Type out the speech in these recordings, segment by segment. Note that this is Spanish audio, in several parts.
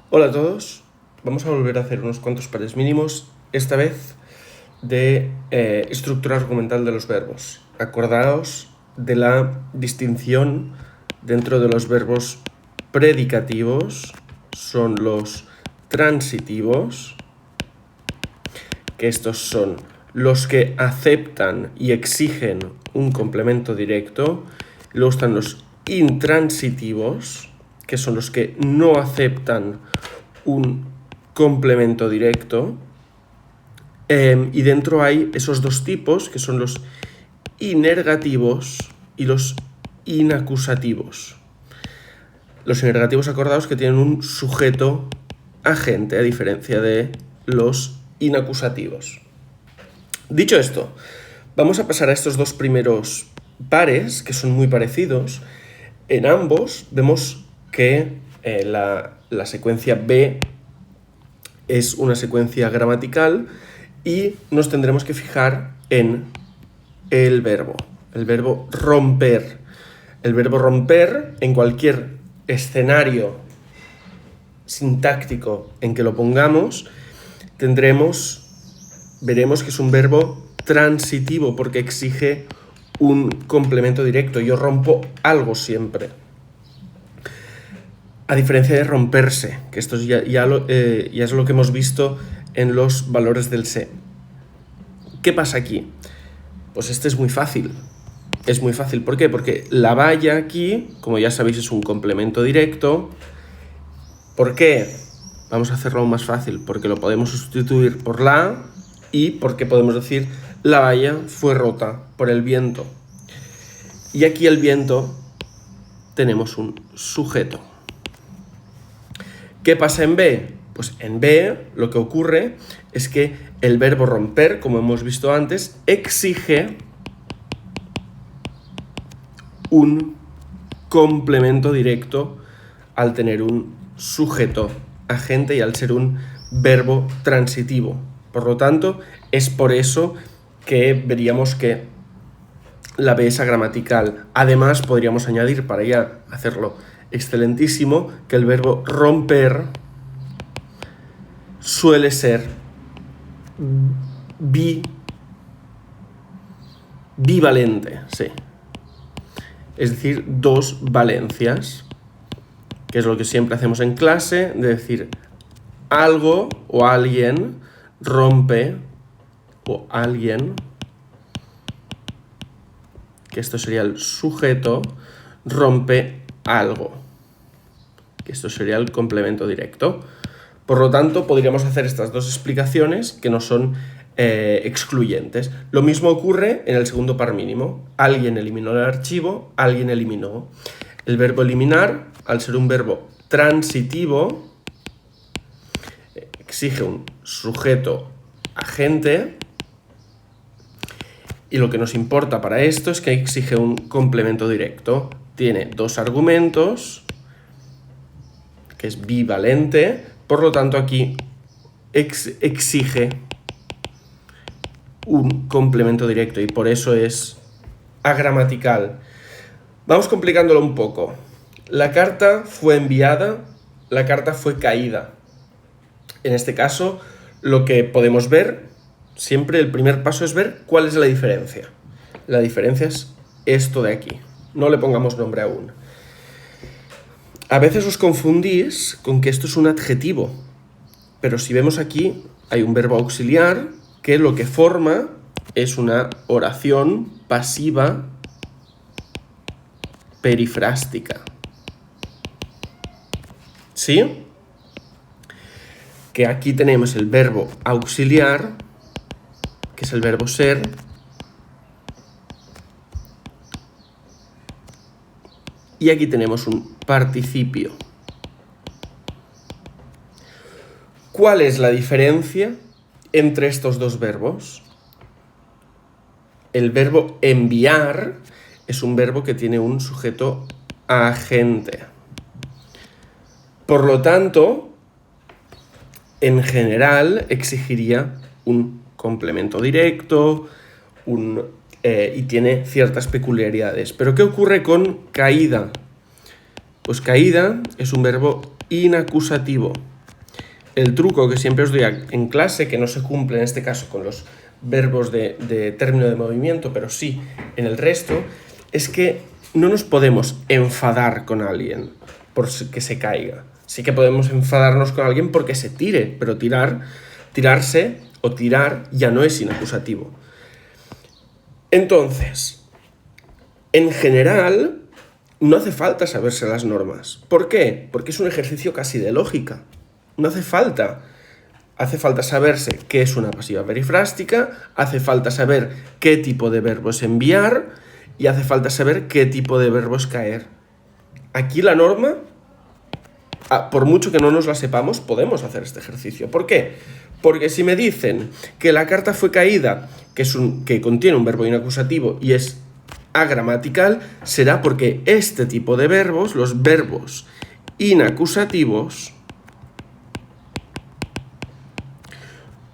Hola a todos, vamos a volver a hacer unos cuantos pares mínimos, esta vez de estructura argumental de los verbos. Acordaos de la distinción dentro de los verbos predicativos, son los transitivos, que estos son los que aceptan y exigen un complemento directo. Luego están los intransitivos, que son los que no aceptan un complemento directo. Y dentro hay esos dos tipos, que son los inergativos y los inacusativos. Los inergativos, acordaos que tienen un sujeto agente, a diferencia de los inacusativos. Dicho esto, vamos a pasar a estos dos primeros pares, que son muy parecidos. En ambos vemos que la secuencia B es una secuencia gramatical y nos tendremos que fijar en el verbo romper. El verbo romper, en cualquier escenario sintáctico en que lo pongamos, veremos que es un verbo transitivo porque exige un complemento directo. Yo rompo algo siempre. A diferencia de romperse, que esto ya es lo que hemos visto en los valores del se. ¿Qué pasa aquí? Pues este es muy fácil. Es muy fácil. ¿Por qué? Porque la valla aquí, como ya sabéis, es un complemento directo. ¿Por qué? Vamos a hacerlo aún más fácil. Porque lo podemos sustituir por la y porque podemos decir la valla fue rota por el viento. Y aquí el viento tenemos un sujeto. ¿Qué pasa en B? Pues en B lo que ocurre es que el verbo romper, como hemos visto antes, exige un complemento directo al tener un sujeto agente y al ser un verbo transitivo. Por lo tanto, es por eso que veríamos que la B es agramatical. Además, podríamos añadir, para ya hacerlo excelentísimo, que el verbo romper suele ser bivalente, sí. Es decir, dos valencias, que es lo que siempre hacemos en clase, de decir algo o alguien rompe, o alguien, que esto sería el sujeto, rompe algo, que esto sería el complemento directo. Por lo tanto, podríamos hacer estas dos explicaciones que no son excluyentes. Lo mismo ocurre en el segundo par mínimo. Alguien eliminó el archivo, alguien eliminó. El verbo eliminar, al ser un verbo transitivo, exige un sujeto agente. Y lo que nos importa para esto es que exige un complemento directo. Tiene dos argumentos, que es bivalente, por lo tanto aquí exige un complemento directo y por eso es agramatical. Vamos complicándolo un poco. La carta fue enviada, la carta fue caída. En este caso, lo que podemos ver, siempre el primer paso es ver cuál es la diferencia. La diferencia es esto de aquí. No le pongamos nombre aún. A veces os confundís con que esto es un adjetivo, pero si vemos aquí hay un verbo auxiliar que lo que forma es una oración pasiva perifrástica. ¿Sí? Que aquí tenemos el verbo auxiliar, que es el verbo ser, y aquí tenemos un participio. ¿Cuál es la diferencia entre estos dos verbos? El verbo enviar es un verbo que tiene un sujeto agente. Por lo tanto, en general exigiría un complemento directo y tiene ciertas peculiaridades. ¿Pero qué ocurre con caída? Pues caída es un verbo inacusativo. el truco que siempre os doy en clase, que no se cumple en este caso con los verbos de término de movimiento, pero sí en el resto, es que no nos podemos enfadar con alguien por que se caiga. Sí que podemos enfadarnos con alguien porque se tire, pero tirarse o tirar ya no es inacusativo. Entonces, en general, no hace falta saberse las normas. ¿Por qué? Porque es un ejercicio casi de lógica. No hace falta. Hace falta saberse qué es una pasiva perifrástica, hace falta saber qué tipo de verbo es enviar y hace falta saber qué tipo de verbo es caer. Aquí la norma, por mucho que no nos la sepamos, podemos hacer este ejercicio. ¿Por qué? Porque si me dicen que la carta fue caída, que contiene un verbo inacusativo y es agramatical, será porque este tipo de verbos, los verbos inacusativos,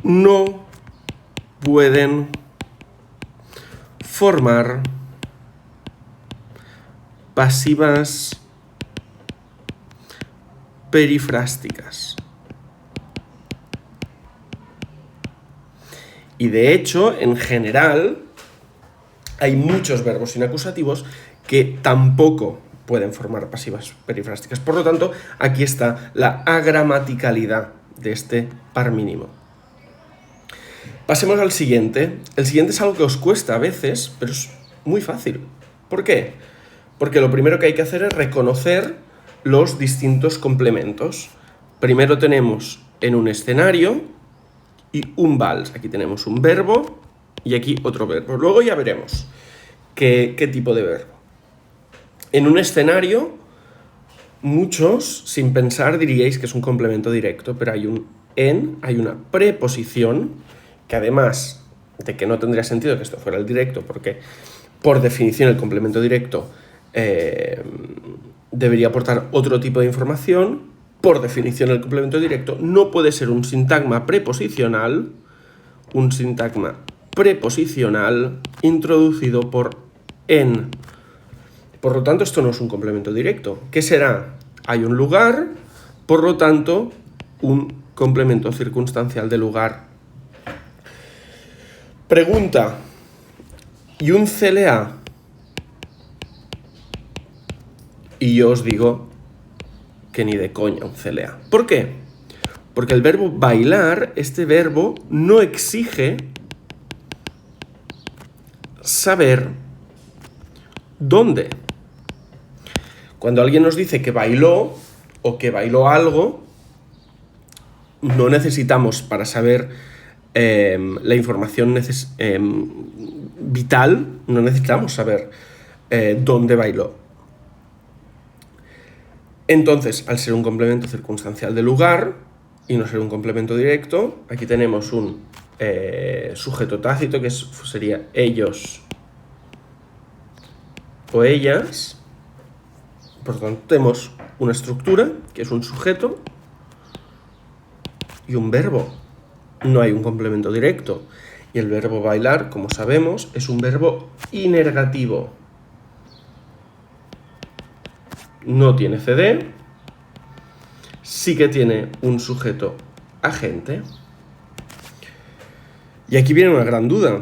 no pueden formar pasivas perifrásticas. Y de hecho, en general, hay muchos verbos inacusativos que tampoco pueden formar pasivas perifrásticas. Por lo tanto, aquí está la agramaticalidad de este par mínimo. Pasemos al siguiente. El siguiente es algo que os cuesta a veces, pero es muy fácil. ¿Por qué? Porque lo primero que hay que hacer es reconocer los distintos complementos. Primero tenemos en un escenario y un vals. Aquí tenemos un verbo y aquí otro verbo. Luego ya veremos qué tipo de verbo. En un escenario, muchos, sin pensar, diríais que es un complemento directo, pero hay una preposición que además de que no tendría sentido que esto fuera el directo, porque por definición el complemento directo debería aportar otro tipo de información. Por definición el complemento directo no puede ser un sintagma preposicional introducido por en. Por lo tanto, esto no es un complemento directo. ¿Qué será? Hay un lugar, por lo tanto, un complemento circunstancial de lugar. Pregunta: ¿y un CLA? Y yo os digo que ni de coña un CLA. ¿Por qué? Porque el verbo bailar, este verbo no exige saber dónde. Cuando alguien nos dice que bailó o que bailó algo, no necesitamos, para saber la información vital, no necesitamos saber dónde bailó. Entonces, al ser un complemento circunstancial de lugar y no ser un complemento directo, aquí tenemos un sujeto tácito que sería ellos o ellas. Por lo tanto, tenemos una estructura que es un sujeto y un verbo. No hay un complemento directo. Y el verbo bailar, como sabemos, es un verbo inergativo. No tiene CD, sí que tiene un sujeto agente. Y aquí viene una gran duda.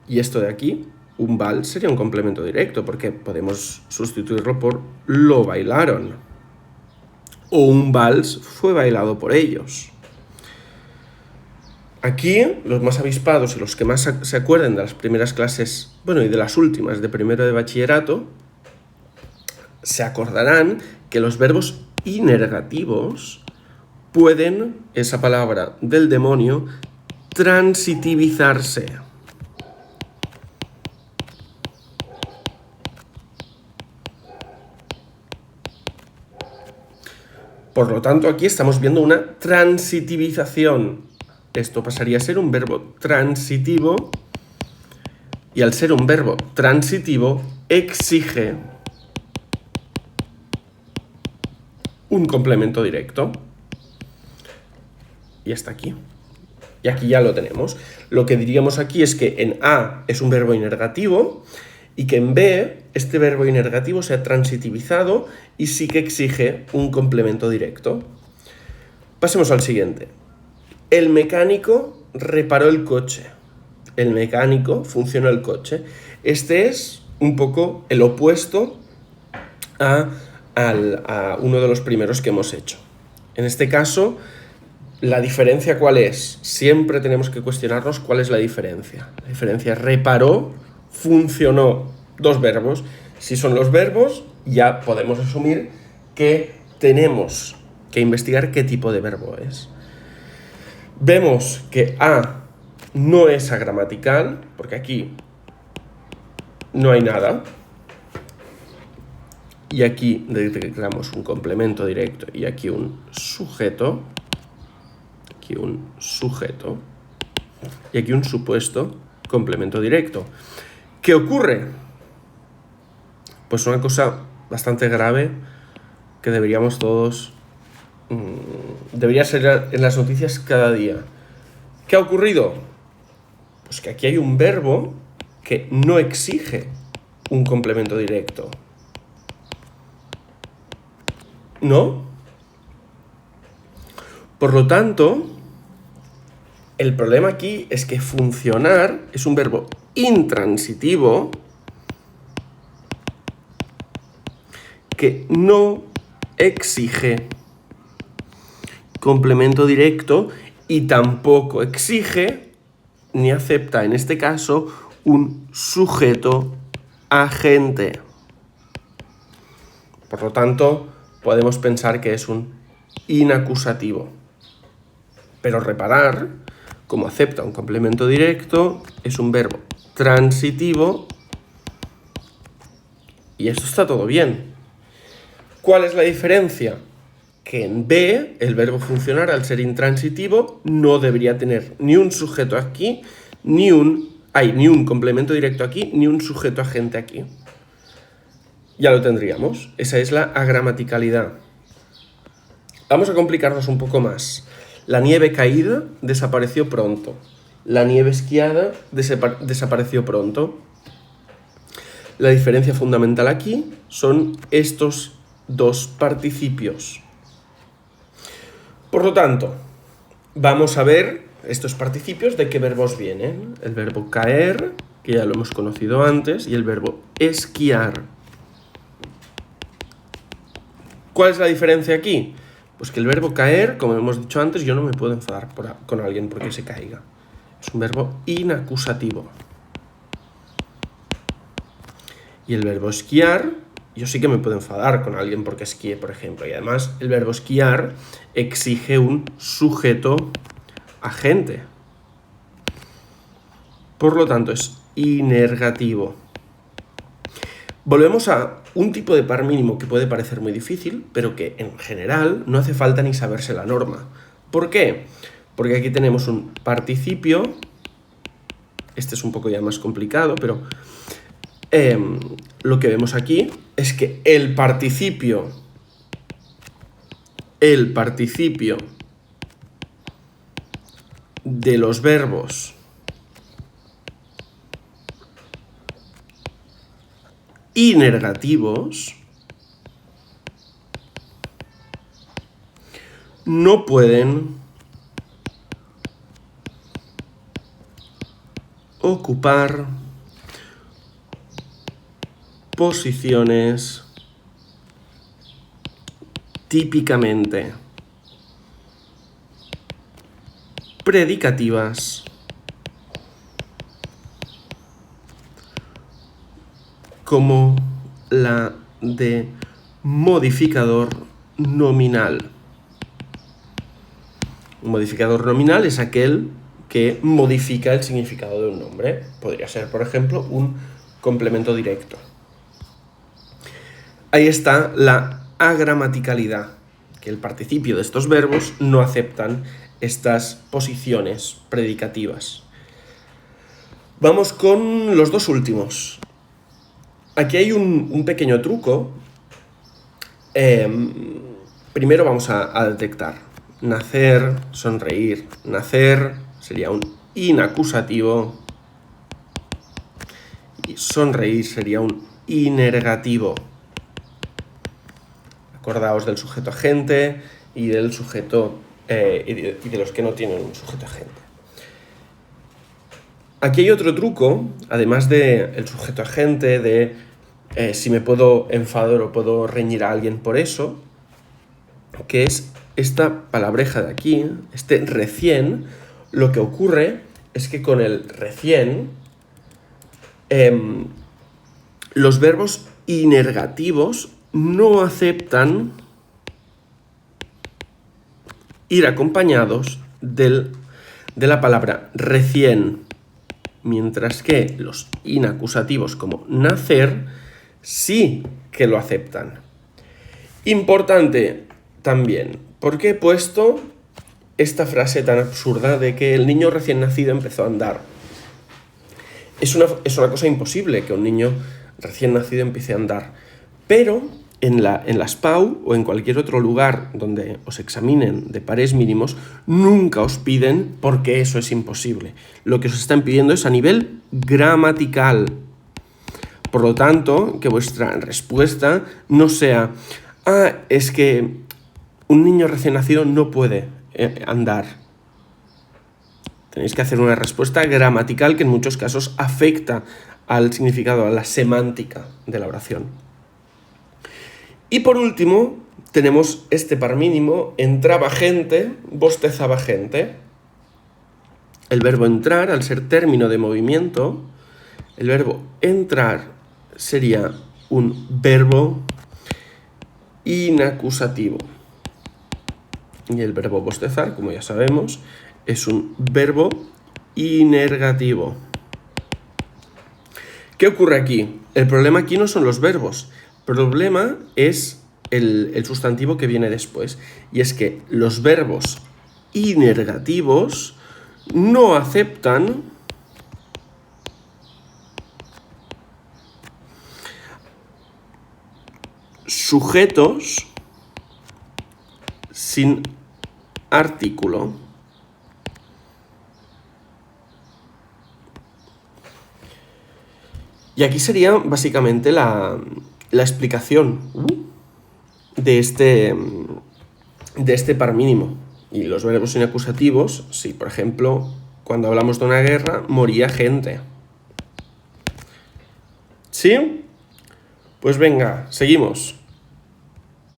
Y esto de aquí, un vals sería un complemento directo, porque podemos sustituirlo por lo bailaron. O un vals fue bailado por ellos. Aquí, los más avispados y los que más se acuerden de las primeras clases, y de las últimas de primero de bachillerato, se acordarán que los verbos inergativos pueden, esa palabra del demonio, transitivizarse. Por lo tanto, aquí estamos viendo una transitivización. Esto pasaría a ser un verbo transitivo y al ser un verbo transitivo exige un complemento directo. Y hasta aquí. Y aquí ya lo tenemos. Lo que diríamos aquí es que en A es un verbo inergativo y que en B este verbo inergativo se ha transitivizado y sí que exige un complemento directo. Pasemos al siguiente. El mecánico reparó el coche. El mecánico funcionó el coche. Este es un poco el opuesto a uno de los primeros que hemos hecho. En este caso, ¿la diferencia cuál es? Siempre tenemos que cuestionarnos cuál es la diferencia. La diferencia es reparó, funcionó, dos verbos. Si son los verbos, ya podemos asumir que tenemos que investigar qué tipo de verbo es. Vemos que A no es agramatical, porque aquí no hay nada. Y aquí declaramos un complemento directo y aquí un sujeto. Aquí un sujeto. Y aquí un supuesto complemento directo. ¿Qué ocurre? Pues una cosa bastante grave que deberíamos todos... debería ser en las noticias cada día. ¿Qué ha ocurrido? Pues que aquí hay un verbo que no exige un complemento directo. ¿No? Por lo tanto, el problema aquí es que funcionar es un verbo intransitivo que no exige complemento directo y tampoco exige ni acepta, en este caso, un sujeto agente. Por lo tanto, podemos pensar que es un inacusativo. Pero reparar, como acepta un complemento directo, es un verbo transitivo y esto está todo bien. ¿Cuál es la diferencia? Que en B, el verbo funcionar, al ser intransitivo, no debería tener ni un sujeto aquí, ni un complemento directo aquí, ni un sujeto agente aquí. Ya lo tendríamos. Esa es la agramaticalidad. Vamos a complicarnos un poco más. La nieve caída desapareció pronto. La nieve esquiada desapareció pronto. La diferencia fundamental aquí son estos dos participios. Por lo tanto, vamos a ver estos participios de qué verbos vienen. El verbo caer, que ya lo hemos conocido antes, y el verbo esquiar. ¿Cuál es la diferencia aquí? Pues que el verbo caer, como hemos dicho antes, yo no me puedo enfadar con alguien porque se caiga. Es un verbo inacusativo. Y el verbo esquiar, yo sí que me puedo enfadar con alguien porque esquíe, por ejemplo. Y además, el verbo esquiar exige un sujeto agente. Por lo tanto, es inergativo. Volvemos a un tipo de par mínimo que puede parecer muy difícil, pero que en general no hace falta ni saberse la norma. ¿Por qué? Porque aquí tenemos un participio. Este es un poco ya más complicado, pero lo que vemos aquí es que el participio de los verbos inergativos no pueden ocupar posiciones típicamente predicativas como la de modificador nominal. Un modificador nominal es aquel que modifica el significado de un nombre. Podría ser, por ejemplo, un complemento directo. Ahí está la agramaticalidad, que el participio de estos verbos no aceptan estas posiciones predicativas. Vamos con los dos últimos. Aquí hay un pequeño truco. Primero vamos a detectar nacer, sonreír. Nacer sería un inacusativo y sonreír sería un inergativo. Acordaos del sujeto agente y del sujeto y de los que no tienen un sujeto agente. Aquí hay otro truco, además del sujeto agente, de si me puedo enfadar o puedo reñir a alguien por eso, que es esta palabreja de aquí, este recién. Lo que ocurre es que con el recién los verbos inergativos no aceptan ir acompañados de la palabra recién, mientras que los inacusativos como nacer sí que lo aceptan. Importante también, ¿por qué he puesto esta frase tan absurda de que el niño recién nacido empezó a andar? Es una cosa imposible que un niño recién nacido empiece a andar, pero en las PAU o en cualquier otro lugar donde os examinen de pares mínimos, nunca os piden porque eso es imposible. Lo que os están pidiendo es a nivel gramatical. Por lo tanto, que vuestra respuesta no sea es que un niño recién nacido no puede andar. Tenéis que hacer una respuesta gramatical que en muchos casos afecta al significado, a la semántica de la oración. Y por último, tenemos este par mínimo: entraba gente, bostezaba gente. El verbo entrar, al ser término de movimiento, el verbo entrar sería un verbo inacusativo. Y el verbo bostezar, como ya sabemos, es un verbo inergativo. ¿Qué ocurre aquí? El problema aquí no son los verbos. El problema es el sustantivo que viene después. Y es que los verbos inergativos no aceptan sujetos sin artículo. Y aquí sería básicamente la explicación de este par mínimo. Y los verbos inacusativos, si por ejemplo, cuando hablamos de una guerra, moría gente. ¿Sí? Pues venga, seguimos.